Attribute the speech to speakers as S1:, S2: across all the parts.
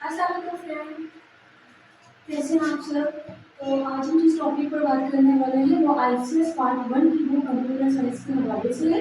S1: अस्सलाम वालेकुम फ्रेंड, कैसे हैं आप सब। तो आज हम जिस टॉपिक पर बात करने वाले हैं वो आईसीएस पार्ट 1 की बुक कंप्यूटर साइंस के हवाले से है।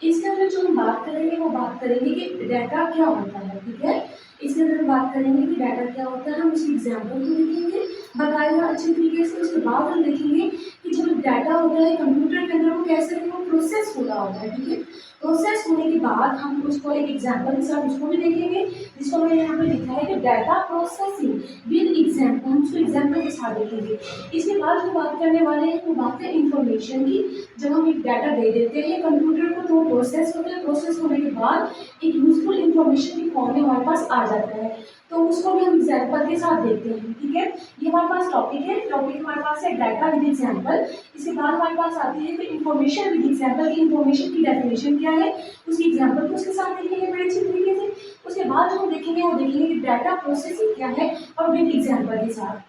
S1: इसके अंदर जो हम बात करेंगे वो बात करेंगे कि डाटा क्या होता है। ठीक है, इसके अंदर हम बात करेंगे कि डाटा क्या होता है, हम उसकी एग्जाम्पल को देखेंगे बताएगा अच्छे तरीके से। उसके बाद हम देखेंगे कि जो डाटा होता है कंप्यूटर के अंदर वो कैसे वो प्रोसेस हो रहा होता है। ठीक है, प्रोसेस होने के बाद हम उसको एक एग्जाम्पल के साथ उसको भी देखेंगे, जिसको मैंने यहाँ पे लिखा है कि डाटा प्रोसेसिंग विद एग्जाम्पल। हम उसको एग्जाम्पल के साथ देखेंगे। इसके बाद जो बात करने वाले हैं वो बात है इंफॉर्मेशन की। जब हम एक डाटा दे देते हैं कंप्यूटर को तो प्रोसेस होता है, प्रोसेस होने के बाद एक यूजफुल इंफॉर्मेशन की फॉर्म में हमारे पास आ जाता है, तो उसको भी हम एग्जाम्पल के साथ देखते हैं। ठीक है, ये हमारे पास टॉपिक है। टॉपिक हमारे पास है डाटा विद एग्जाम्पल। इसके बाद हमारे पास आती है कि इंफॉर्मेशन विद एग्जाम्पल की इंफॉर्मेशन की डेफिनेशन क्या है, उसकी एग्जाम्पल को उसके साथ देखेंगे बड़े अच्छे तरीके से। उसके बाद जो हम देखेंगे वो देखेंगे कि डाटा प्रोसेसिंग क्या है और विद एग्जाम्पल के साथ।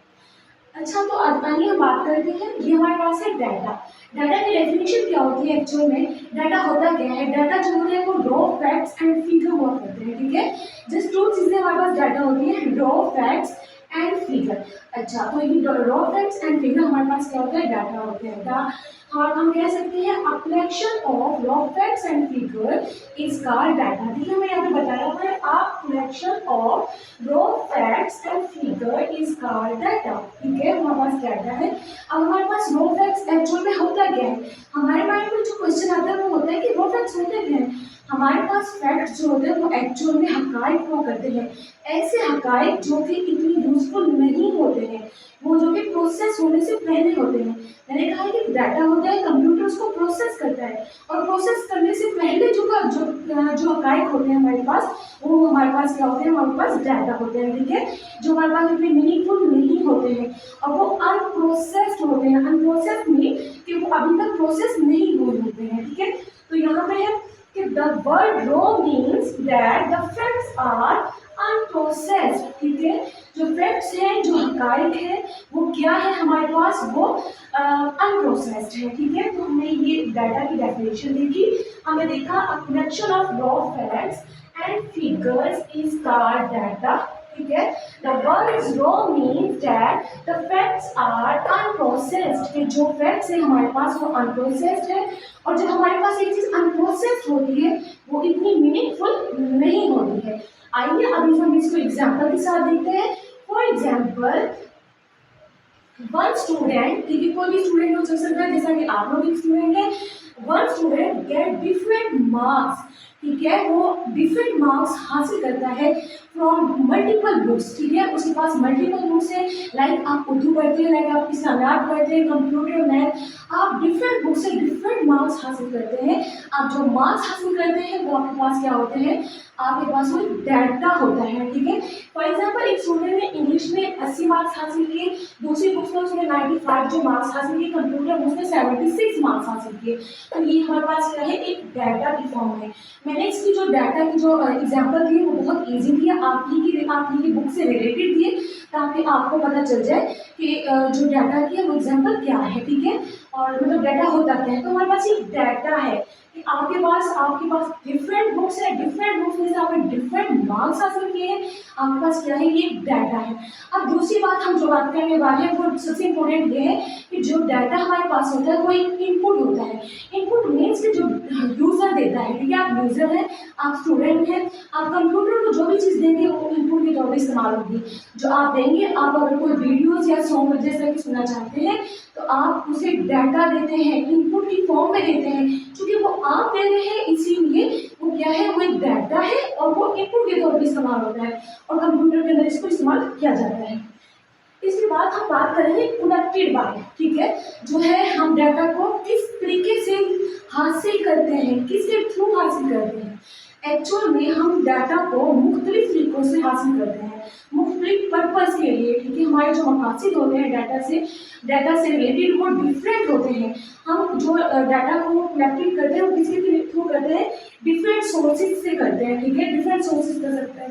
S1: अच्छा, तो आइए हम बात करते हैं। ये हमारे पास है डाटा। डाटा की डेफिनेशन क्या होती है एक्चुअल में, डाटा होता क्या है। डाटा जो होते हैं वो रॉ फैक्ट्स एंड फिगर हुआ करते हैं। ठीक है, जस्ट दो चीजें हमारे पास डाटा होती है, रॉ फैक्ट्स एंड फिगर। अच्छा, तो ये रॉ फैक्ट्स एंड फिगर हमारे पास क्या होता है, डाटा होते हैं। हाँ, हम कह सकते हैं अ collection of raw facts and figure is called data. देखिए मैं यहाँ पे बताया हुआ है अ collection of raw facts and figure is called data. ठीक है, हमारे पास डाटा है। अब हमारे पास रॉ फैक्ट्स एक्चुअल में होता क्या है, हमारे माइंड में जो क्वेश्चन आता है वो होता है कि रॉ फैक्ट्स होते क्या है। हमारे पास फैक्ट्स जो होते हैं वो एक्चुअल में हकाइक हुआ करते हैं, ऐसे हकाइक जो कि इतनी यूजफुल नहीं होते हैं, वो जो कि प्रोसेस होने से पहले होते हैं। मैंने कहा है कि डाटा होता है, कंप्यूटर उसको प्रोसेस करता है और प्रोसेस करने से पहले जो हकाइक होते हैं हमारे पास, वो हमारे पास क्या होते हैं, हमारे पास डाटा होते हैं। ठीक है, जो हमारे पास इतने मीनिंगफुल नहीं होते हैं और वो अनप्रोसेस्ड होते हैं। अनप्रोसेस्ड मीन कि वो अभी तक प्रोसेस नहीं हुए होते हैं। ठीक है, तो यहाँ पे है कि the word raw means that the facts are unprocessed. ठीक है, जो फैक्ट्स हैं, जो हकाइक है, वो क्या है हमारे पास, वो अनप्रोसेस्ड है। ठीक है, तो हमने ये डाटा की डेफिनेशन देखी। हमने देखा a collection of raw facts and figures is called data. ठीक है, the word raw means that the facts are unprocessed, कि जो फैक्ट्स है हमारे पास वो अनप्रोसेस्ड है। और जब हमारे पास एक चीज अनप्रोसेस्ड होती है वो इतनी मीनिंगफुल नहीं होती है। आइए अभी हम इसको एग्जाम्पल के साथ देखते हैं। फॉर एग्जाम्पल, वन स्टूडेंट, ठीक है, कोई भी स्टूडेंट हो सकता है, जैसा कि आप लोग एक स्टूडेंट है। One student get different marks. ठीक है, वो डिफरेंट मार्क्स हासिल करता है फ्रॉम मल्टीपल बुक्स। ठीक है, उसके पास मल्टीपल बुक्स है, लाइक आप उर्दू पढ़ते हैं, लाइक आप इस्लामियात पढ़ते हैं, कंप्यूटर, मैथ, आप डिफरेंट बुक्स से डिफरेंट मार्क्स हासिल करते हैं। आप जो मार्क्स हासिल करते हैं वो आपके पास क्या होते हैं, आपके पास वो डाटा होता है। ठीक है, फॉर एग्जाम्पल एक स्टूडेंट ने इंग्लिश में 80 मार्क्स हासिल किए, दूसरी बुक्स में उसने 95 जो मार्क्स हासिल किए, कंप्यूटर बुक्स में 76 मार्क्स हासिल किए। तो ये हमारे पास क्या है, एक डाटा की फॉर्म है। मैंने इसकी जो डाटा की जो एग्जाम्पल दिए वो बहुत ईजी दिया, आप ही की बुक से रिलेटेड दिए, ताकि आपको पता चल जाए कि जो डाटा की है वो एग्जाम्पल क्या है। ठीक है, और मतलब डाटा होता क्या है। तो हमारे पास ये डाटा है कि आपके पास डिफरेंट बुक्स है, डिफरेंट बुक्स में से आपने डिफरेंट मार्क्स हासिल किए हैं, आपके पास क्या है, ये डाटा है। अब दूसरी बात हम जो बात करने वाले हैं वो सबसे इम्पोर्टेंट ये है कि जो डाटा हमारे पास होता है वो एक इनपुट होता है। इनपुट मीन्स कि जो यूजर देता है। ठीक है, आप यूजर हैं, आप स्टूडेंट हैं, आप कंप्यूटर को जो भी चीज़ देंगे वो इनपुट के तौर पर इस्तेमाल होगी। जो आप देंगे, आप अगर कोई वीडियोज या सॉन्ग जैसा कि सुनना चाहते हैं तो आप उसे डाटा देते हैं, इनपुट की फॉर्म में देते हैं। क्योंकि वो आप दे रहे हैं इसीलिए वो क्या है, वो एक डाटा है और वो इनपुट के तौर पर इस्तेमाल होता है और कंप्यूटर के अंदर इसको इस्तेमाल किया जाता है। इसके बाद हम बात करेंगे कनेक्टेड बाय। ठीक है, जो है हम डाटा को किस तरीके से हासिल करते हैं, किसके थ्रू हासिल करते हैं। एक्चुअल में हम डाटा को मुख्तलिफ तरीकों से हासिल करते हैं, मुख्तलिफ पर्पज़ के लिए। ठीक है, हमारे जो मकासद होते हैं डाटा से रिलेटेड वो डिफरेंट होते हैं। हम जो डाटा को कलेक्ट करते हैं वो किसके थ्रू करते हैं, डिफरेंट सोर्सेज से करते हैं। ठीक है, डिफरेंट सोर्सेज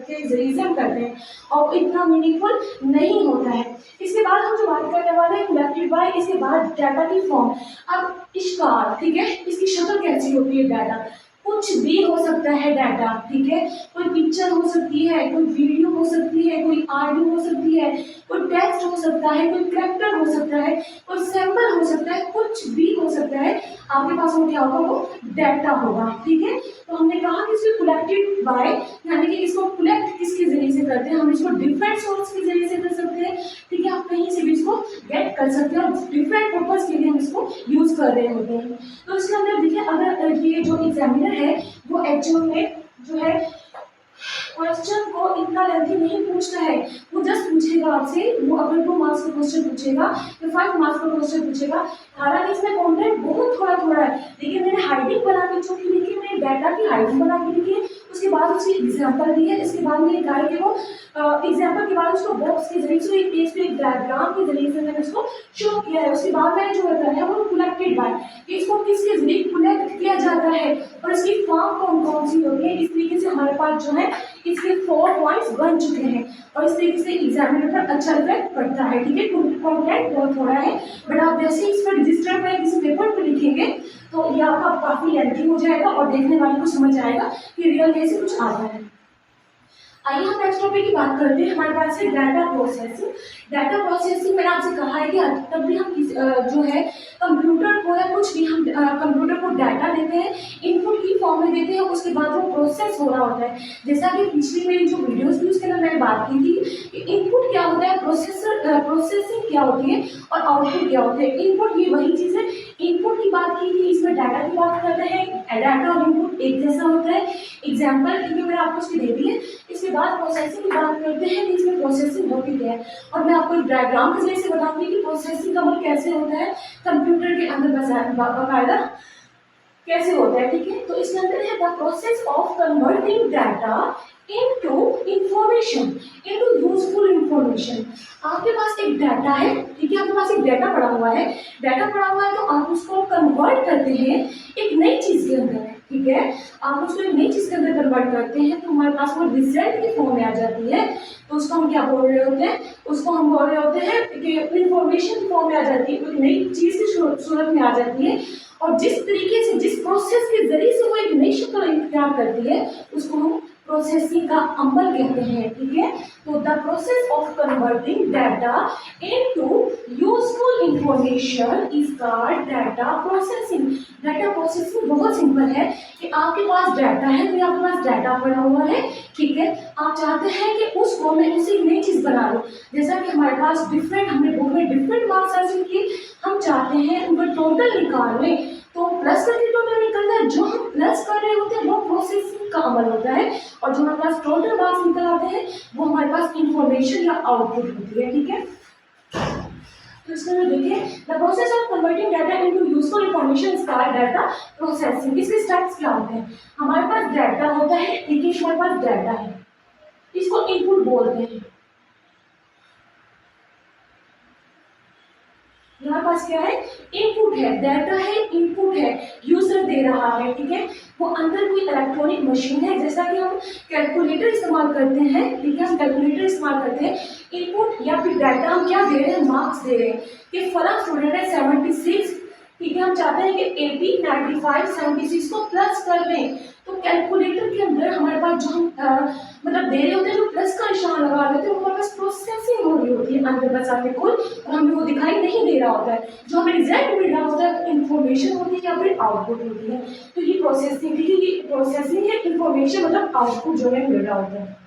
S1: के जरिए से हम करते हैं और इतना मीनिंगफुल नहीं होता है। इसके बाद हम जो बात करने वाले हैं कलेक्टेड बाय, इसके बाद डाटा की फॉर्म। अब इश्काल, ठीक है, इसकी शक्ल कैसी होती है डाटा। कुछ भी हो सकता है डाटा, ठीक है। कोई पिक्चर हो सकती है, कोई वीडियो हो सकती है, कोई ऑडियो हो सकती है, कोई टेक्स्ट हो सकता है, कोई कैरेक्टर हो सकता है, कोई सैंपल हो सकता है, कुछ भी हो सकता है। आपके पास वो क्या होगा, वो डाटा होगा, ठीक है। तो हमने कहा कि इसको कलेक्टेड बाय, यानी कि इसको कलेक्ट किसके जरिए से करते हैं, हम इसको डिफरेंट सोर्स के जरिए से कर सकते हैं, ठीक है। आप कहीं से भी इसको गेट कर सकते हैं और डिफरेंट पर्पज के लिए हम इसको यूज कर रहे होते हैं। तो इसके अंदर देखिए, अगर ये जो एग्जामिनर है वो एक्चुअल में जो है क्वेश्चन को इतना लेंथी नहीं पूछता है, वो जस्ट पूछेगा आपसे, वो अगर 2 मार्क्स का क्वेश्चन पूछेगा या 5 मार्क्स का क्वेश्चन पूछेगा, हालांकि इसमें कंटेंट बहुत थोड़ा थोड़ा है, लेकिन मैंने हाइडिंग बना के चूंकि लिखी, मैंने डाटा की हाइडिंग बना के लिखी है, उसके बाद उसकी एग्जाम्पल दी है, इसके बाद मैंने कहा कि वो एग्जाम्पल के बाद उसको बॉक्स के जरिए से, एक पेज पे एक डायग्राम के जरिए से मैंने उसको शो किया है। उसके बाद मैंने जो बताया है वो कलेक्टेड बाय, इसको किसके जरिए कलेक्ट किया जाता है और इसकी फॉर्म कौन कौन सी होती है। इस तरीके से हमारे पास जो है इसके 4 पॉइंट्स बन चुके हैं और इस तरीके से एग्जामिनर पर अच्छा इफेक्ट पड़ता है, ठीक है। कंटेंट बहुत थोड़ा है, बट आप जैसे ही इस पर रजिस्टर में किसी पेपर पर लिखेंगे तो ये आपका काफी लेंथी हो जाएगा और देखने वाले को समझ आएगा कि रियल कैसे कुछ आता है। आइए हम नेक्स्ट टॉपिक की बात करते हैं। हमारे पास है डाटा प्रोसेसिंग। डाटा प्रोसेसिंग मैंने आपसे कहा है कि तब भी हम जो है कंप्यूटर को या कुछ भी हम कंप्यूटर को डाटा देते हैं, इनपुट की फॉर्म में देते हैं, उसके बाद वो प्रोसेस हो रहा होता है। जैसा कि पिछली मेरी जो वीडियोस थी उसके अंदर मैंने बात की थी कि इनपुट क्या होता है, प्रोसेसिंग क्या होती है और आउटपुट क्या होता है। इनपुट ये वही चीज़ है, इनपुट की बात की थी, इसमें डाटा की बात करते हैं, डाटा और इनपुट एक जैसा होता है। एग्जाम्पल ठीक है मैंने आपको उसकी दे दी है। इसके बाद प्रोसेसिंग की बात करते हैं कि इसमें प्रोसेसिंग होती क्या है, और मैं आपको एक डायग्राम के जरिए से बताऊंगी कि प्रोसेसिंग का मतलब कैसे होता है कंप्यूटर के अंदर बाकायदा कैसे होता है, ठीक है। तो इसके अंदर है the process of converting data into information, into useful information. आपके पास एक डाटा है, ठीक है, आपके पास एक डाटा पड़ा हुआ है, डाटा पड़ा हुआ है तो आप उसको कन्वर्ट करते हैं एक नई चीज के अंदर, ठीक है। आप उसको एक नई चीज के अंदर कन्वर्ट करते हैं तो हमारे पास वो रिजल्ट की फॉर्म में आ जाती है। तो उसको हम क्या बोल रहे होते हैं, उसको हम बोल रहे होते हैं कि इंफॉर्मेशन की फॉर्म में आ जाती है, एक नई चीज की सूरत में आ जाती है। और जिस तरीके से, जिस प्रोसेस के जरिए से वो एक नई शक्ल इख्तियार करती है उसको हम प्रोसेसिंग का अमल कहते हैं, ठीक है। तो the process of converting data into useful information is called data processing. Data processing बहुत सिंपल है कि आपके पास डाटा है, तो आपके पास डाटा पड़ा हुआ है, ठीक है। आप चाहते हैं कि उसको मैं उसे नई चीज बना लूं, जैसा कि हमारे पास डिफरेंट, हमने बुक में डिफरेंट मार्क्स हासिल किए, हम चाहते हैं उनका टोटल निकाल लें, तो प्लस करके टोटल निकलता है। जो हम प्लस कर रहे होते हैं वो प्रोसेसिंग का अमल होता है, और जो हमारे पास टोटल मार्क्स निकल आते हैं वो हमारे पास इंफॉर्मेशन या आउटपुट होती है, ठीक है। तो इसमें देखिए the process of converting data into useful information is called data processing. इसके स्टेप्स क्या होते हैं, हमारे पास डाटा होता है, ठीक है, हमारे पास डाटा है, इसको इनपुट बोलते हैं। हमारे पास क्या है, इनपुट है, डाटा है, इनपुट है, यूजर दे रहा है, ठीक है। वो अंदर कोई इलेक्ट्रॉनिक मशीन है, जैसा कि हम कैलकुलेटर इस्तेमाल करते हैं, ठीक है, हम कैलकुलेटर इस्तेमाल करते हैं। इनपुट या फिर डाटा हम क्या दे रहे हैं, मार्क्स दे रहे हैं कि फला स्टूडेंट है 76, ठीक है, हम चाहते हैं कि 80, 95, 76 को प्लस कर दें। तो कैलकुलेटर के अंदर हमारे पास जो हम मतलब दे रहे होते हैं, जो प्लस का निशान लगा रहे होते हैं, वो हमारे पास प्रोसेसिंग हो रही होती है अंदर बस आके कुल, और हमें वो दिखाई नहीं दे रहा होता है। जो हमें रिजल्ट मिल रहा होता है इन्फॉर्मेशन होती है या फिर आउटपुट होती है। तो ये प्रोसेसिंग, ठीक है, ये प्रोसेसिंग है, इन्फॉर्मेशन मतलब आउटपुट जो है मिल रहा होता है।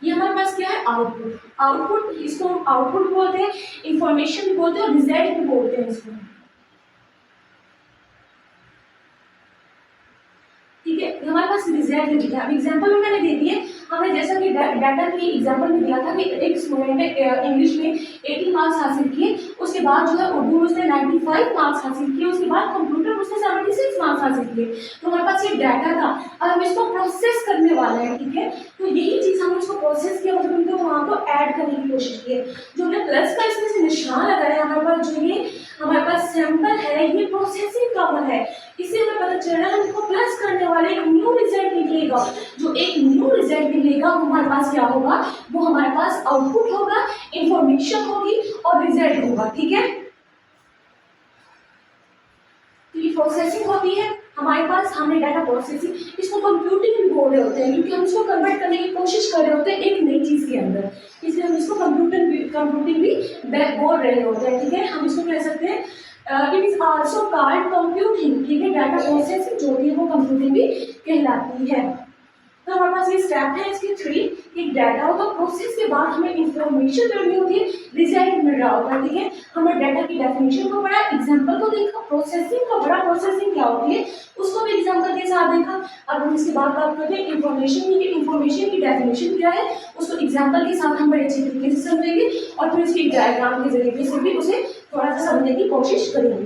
S1: ये हमारे पास क्या है, आउटपुट। आउटपुट, इसको हम आउटपुट बोलते हैं, इंफॉर्मेशन भी बोलते हैं और रिजल्ट भी बोलते हैं इसको, ठीक है। हमारे पास रिजल्ट है, ठीक है। अब एग्जांपल में मैंने दे दिए, हमने जैसा कि डाटा के एग्जांपल में दिया था कि एक स्टूडेंट ने इंग्लिश में 80 मार्क्स हासिल किए, उसके बाद जो है उर्दू में उसने 95 मार्क्स हासिल किए, उसके बाद कंप्यूटर में उसने 76 मार्क्स हासिल किए। तो हमारे पास ये डाटा था, अब हम इसको प्रोसेस करने वाले हैं, ठीक है। तो यही चीज़ हमने उसको प्रोसेस किया, मतलब उनको वहाँ को ऐड करने की कोशिश की है। जो हमने प्लस का इसमें से निशान लगाया, हमारे पास जो ये हमारे पास सैंपल है, ये प्रोसेसिंग का अमल है। इससे हमें पता चल रहा है हमको प्लस करने वाले एक न्यू रिजल्ट निकलेगा, जो एक न्यू रिजल्ट मिलेगा वो हमारे पास क्या होगा, वो हमारे पास आउटपुट होगा, इंफॉर्मेशन होगी और रिजल्ट होगा, ठीक है। प्रोसेसिंग होती है हमारे पास, हमने डाटा प्रोसेसिंग, इसको कंप्यूटिंग भी बोल रहे होते हैं क्योंकि हम इसको कन्वर्ट करने की कोशिश कर रहे होते हैं एक नई चीज़ के अंदर, इसलिए हम इसको कंप्यूटिंग भी बोल रहे होते हैं। ठीक है, हम इसको कह सकते हैं it is also called computing. ठीक है, डाटा प्रोसेसिंग जो होती है वो कंप्यूटिंग भी कहलाती है। तो हमारे पास ये स्टेप है इसके 3, एक डाटा होगा, प्रोसेस के बाद हमें इंफॉर्मेशन करनी होती है, रिजल्ट मिल रहा होगा। ठीक है, हमने डाटा की डेफिनेशन को पढ़ा, एग्जांपल को देखा, प्रोसेसिंग को पढ़ा, प्रोसेसिंग क्या होती है उसको भी एग्जांपल के साथ देखा। अब हम इसके बाद बात करते हैं इंफॉर्मेशन की, इंफॉर्मेशन की डेफिनेशन क्या है उसको एग्जांपल के साथ हम बड़े अच्छे तरीके से समझेंगे और फिर उसकी डायग्राम के जरिए से भी उसे थोड़ा सा समझने की कोशिश करेंगे।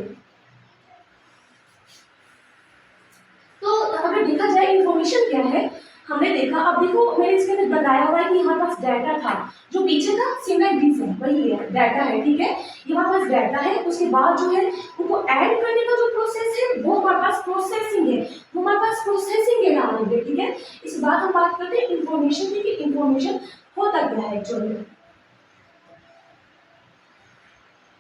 S1: तो अगर देखा जाए इंफॉर्मेशन क्या है, हमने देखा, अब देखो मैंने इसके अंदर बताया हुआ है कि हमारे पास डाटा था, जो पीछे का सिंगल पीस है वही है डाटा है। ठीक है, ये हमारे पास डाटा है, उसके बाद जो है उनको ऐड करने का जो प्रोसेस है वो हमारे पास प्रोसेसिंग है, वो हमारे पास प्रोसेसिंग के नाम है। ठीक है, इसके बाद हम बात करते हैं इंफॉर्मेशन की, इंफॉर्मेशन होता क्या है एक्चुअली।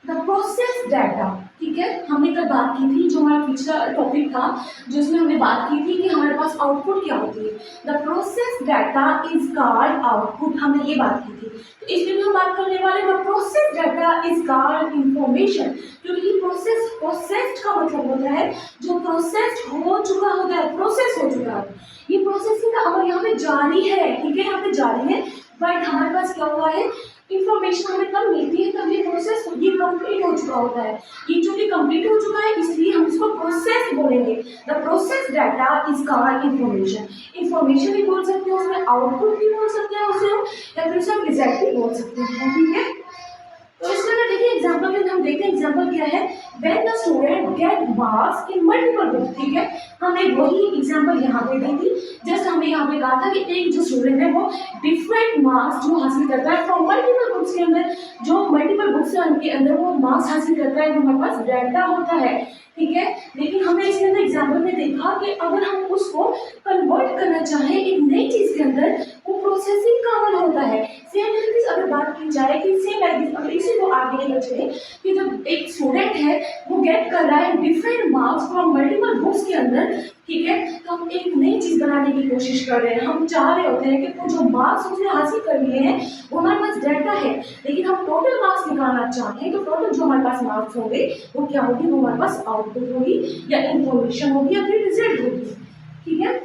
S1: द प्रोसेस डाटा, ठीक है, हमने कल बात की थी, जो हमारा पिछला टॉपिक था जिसमें हमने बात की थी कि हमारे पास आउटपुट क्या होती है। The process data is called output, हमने ये बात की थी। तो इसमें भी हम बात करने वाले the process data is called information, क्योंकि ये प्रोसेस्ड का मतलब होता है जो प्रोसेस्ड हो चुका होता है, प्रोसेस हो चुका है, ये प्रोसेसिंग का अमल यहाँ पे जारी है। ठीक है, यहाँ पे जारी है, बट हमारे पास क्या हुआ है, इंफॉर्मेशन हमें कब मिलती है, तब ये प्रोसेस ये कंप्लीट हो चुका होता है। ये जो कि कंप्लीट हो चुका है इसलिए हम इसको प्रोसेस बोलेंगे। The process data is called information, information भी बोल सकते हैं उसमें, आउटपुट भी बोल सकते हैं उसे हम, या फिर उसे हम रिजल्ट भी बोल सकते हैं। ठीक है, तो इसके अंदर देखिए एग्जांपल के हम देखते हैं, एग्जांपल क्या है, when the student get marks in multiple books. ठीक है, हमने वही एग्जांपल यहाँ पे दी थी, जस्ट हमने यहाँ पे कहा था कि एक जो स्टूडेंट है वो डिफरेंट मार्क्स जो हासिल करता है फ्रॉम मल्टीपल बुक्स के अंदर, जो मल्टीपल बुक्स है उनके अंदर वो मार्क्स हासिल करता है, वो हमारे पास डाटा होता है। ठीक है, लेकिन हमने इसके अंदर एग्जाम्पल में देखा कि अगर हम उसको कन्वर्ट करना चाहें एक नई चीज के अंदर, वो प्रोसेसिंग का अमल होता है। सेम लाइक अगर बात की जाए कि सेम लाइक अगर इसी को आगे लेकर चले कि जब एक स्टूडेंट है वो गेट कर रहा है different marks from multiple books के अंदर, ठीक है, तो हम एक नई चीज बनाने की कोशिश कर रहे हैं, हम चाह रहे होते हैं कि वो जो मार्क्स उसने हासिल कर लिए हैं वो हमारे पास डाटा है, लेकिन हम टोटल मार्क्स निकालना चाहते हैं, तो टोटल जो हमारे पास मार्क्स होंगे वो क्या होगी, वो हमारे पास आउटपुट होगी या इंफॉर्मेशन होगी या फिर रिजल्ट होगी। ठीक है,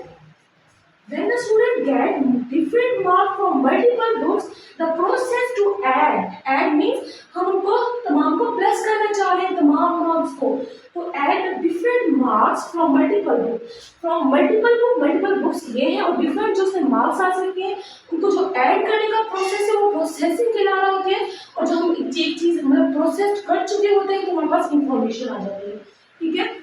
S1: when the student get different mark from multiple books, the process to add means हम उनको तमाम को प्लस करना चाह रहे हैं, तमाम मार्क्स को, तो add different marks from multiple books ये है, और different जो उसने मार्क्स हासिल किए हैं उनको जो ऐड करने का प्रोसेस है वो प्रोसेसिंग कहला रहा होते हैं, और जो हम एक चीज मतलब प्रोसेस कर चुके होते हैं तो हमारे पास इंफॉर्मेशन आ जाती है। ठीक है,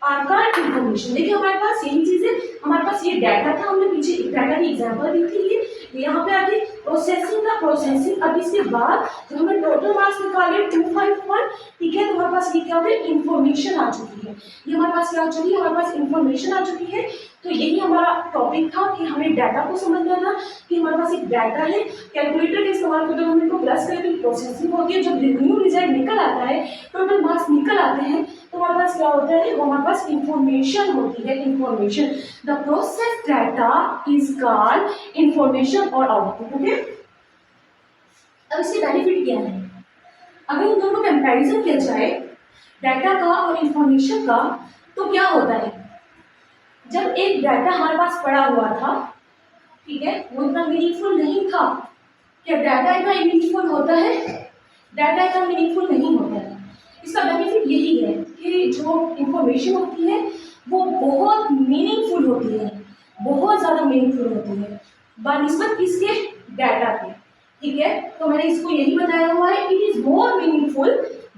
S1: आकार इंफॉर्मेशन, देखिए हमारे पास यही चीज है, हमारे पास ये डाटा था, हमने पीछे एक डाटा की एग्जांपल दी थी, ये यहाँ पे आगे प्रोसेसिंग का प्रोसेसिंग, अब इसके बाद जब हमने टोटल मार्क्स निकाले 251, ठीक है, तो हमारे पास ये क्या होता है, इंफॉर्मेशन आ चुकी है, ये हमारे पास क्या आ चुकी है, हमारे पास इंफॉर्मेशन आ चुकी है। तो यही हमारा टॉपिक था कि हमें डाटा को समझना था कि हमारे पास एक डाटा है, कैलकुलेटर के इस्तेमाल करके हम इनको प्लस करें तो प्रोसेसिंग होती है, जब न्यू रिजल्ट निकल आता है, टोटल मार्क्स निकल आते हैं, तो हमारे पास क्या होता है, वो हमारे पास इंफॉर्मेशन होती है, information. The process data is called information और आउटपुट। ओके, अब इसके बेनिफिट क्या है, अगर इन दोनों का कंपैरिजन किया जाए डाटा का और इंफॉर्मेशन का, तो क्या होता है, जब एक डाटा हमारे पास पड़ा हुआ था, ठीक है, वो इतना मीनिंगफुल नहीं था। क्या डाटा इतना मीनिंगफुल होता है, डाटा इतना मीनिंगफुल नहीं होता है। इसका बेनिफिट यही है कि जो इंफॉर्मेशन होती है वो बहुत मीनिंगफुल होती है, बहुत ज़्यादा मीनिंगफुल होती है बनिस्बत किसके, डाटा के। ठीक है, तो मैंने इसको यही बताया हुआ है, it is more meaningful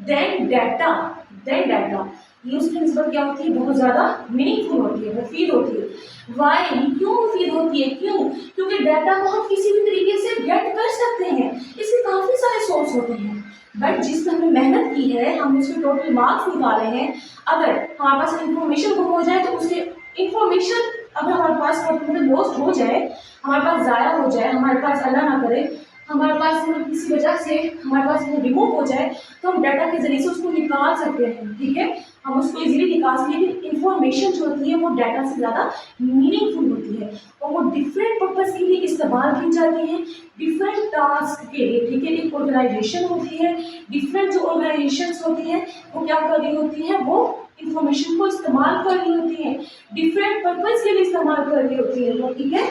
S1: than data, ये उसकी निस्बत क्या होती है, बहुत ज़्यादा मीनिंगफुल होती है, मुफीद होती है। वाई, क्यों मुफीद होती है, क्यों, क्योंकि डाटा को हम किसी भी तरीके से गेट कर सकते हैं, इसके काफ़ी सारे सोर्स होते हैं, बट जिस पर हमने मेहनत की है, हमने उसके टोटल मार्क्स निकाले हैं, अगर हमारे पास इंफॉर्मेशन गुम हो जाए तो उसके इंफॉर्मेशन अगर हमारे पास मतलब लॉस्ट हो जाए, हमारे पास ज़ाया हो जाए, हमारे पास अल्लाह ना करे हमारे पास किसी वजह से हमारे पास वो रिमूव हो जाए, तो हम डाटा के जरिए से उसको निकाल सकते हैं। ठीक है, हम उसको इजीली निकाल पास, लेकिन इंफॉर्मेशन जो होती है वो डाटा से ज़्यादा मीनिंगफुल होती है और वो डिफरेंट पर्पज़ के लिए इस्तेमाल की जाती है, डिफरेंट टास्क के लिए। ठीक है, एक ऑर्गेनाइजेशन होती है, डिफरेंट जो ऑर्गेनाइजेशंस होती है वो क्या कर रही होती है, वो इंफॉर्मेशन को इस्तेमाल कर रही होती है, डिफरेंट पर्पज़ के लिए इस्तेमाल कर रही होती है वो। ठीक है,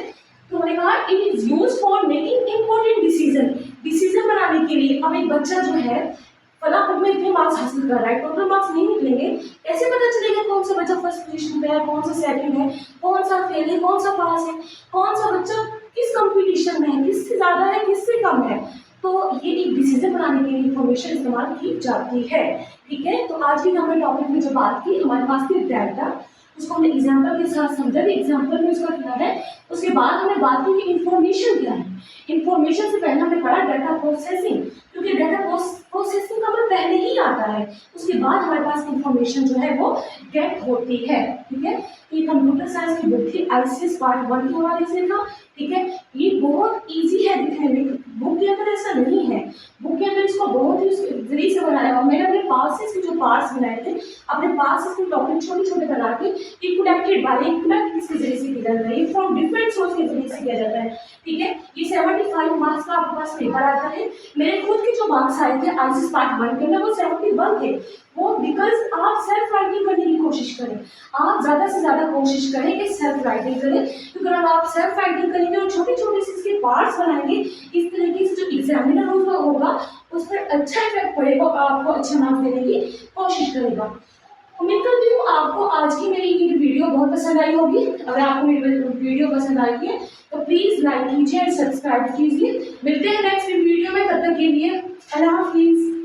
S1: तो मैंने कहा it is use for making important decision बनाने के लिए। अब एक बच्चा जो है फला बुक में इतने मार्क्स हासिल कर रहा है, टोटल मार्क्स नहीं निकलेंगे, कैसे पता चलेगा कौन सा बच्चा फर्स्ट पोजीशन पे है, कौन सा सेकंड है, कौन सा फेल है, कौन सा पास है, कौन सा बच्चा किस कंपटीशन में है, किससे ज़्यादा है, किससे कम है। तो ये एक डिसीजन बनाने के लिए इंफॉर्मेशन इस्तेमाल की जाती है। ठीक है, तो आज की हमने टॉपिक में जो बात की, हमारे पास थी डाटा, उसको हमने एग्जाम्पल के साथ समझा कि एग्जाम्पल में उसका क्या है। उसके बाद हमने बात की कि इंफॉर्मेशन क्या है। इंफॉर्मेशन से पहले हमने पढ़ा डाटा प्रोसेसिंग, क्योंकि डाटा प्रोसेसिंग का पहले ही आता है, उसके बाद हमारे पास इंफॉर्मेशन जो है वो गेट होती है। ठीक है, ये कंप्यूटर साइंस की बुक थी, आईसीएस पार्ट 1 के हवाले से था। ठीक है, ये बहुत इजी है दिखने में, बुक के अंदर ऐसा नहीं है, बुक के अंदर इसको बहुत ही जरिए से बनाया और मैंने अपने पास के जो पार्ट्स बनाए थे, अपने पास के टॉपिक छोटे छोटे बना के कनेक्टेड बाय कनेक्ट किसके जरिए से किया जाता है, फ्रॉम डिफरेंट सोर्स के जरिए से किया जाता है। ठीक है, ये 75 मार्क्स का आपके पास पेपर आता है। मेरे खुद के जो मार्क्स आए थे आईसीएस पार्ट 1 के अंदर वो 71 थे, वो बिकॉज आप सेल्फ राइटिंग करने की कोशिश करें, आप ज़्यादा से ज़्यादा कोशिश करें कि सेल्फ राइटिंग करें, क्योंकि अगर आप सेल्फ राइटिंग करेंगे और छोटे छोटे से इसके पार्ट्स बनाएंगे, इस तरीके से जो एग्जामिनर होगा उस पर अच्छा इफेक्ट पड़ेगा, आपको अच्छे मार्क्स देने की कोशिश करेगा। उम्मीद करती हूँ आपको आज की मेरी ये वीडियो बहुत पसंद आई होगी। अगर आपको मेरी वीडियो पसंद आई है तो प्लीज़ लाइक कीजिए एंड सब्सक्राइब कीजिए। मिलते हैं नेक्स्ट वीडियो में, तब तक के लिए अल्लाह हाफिज़।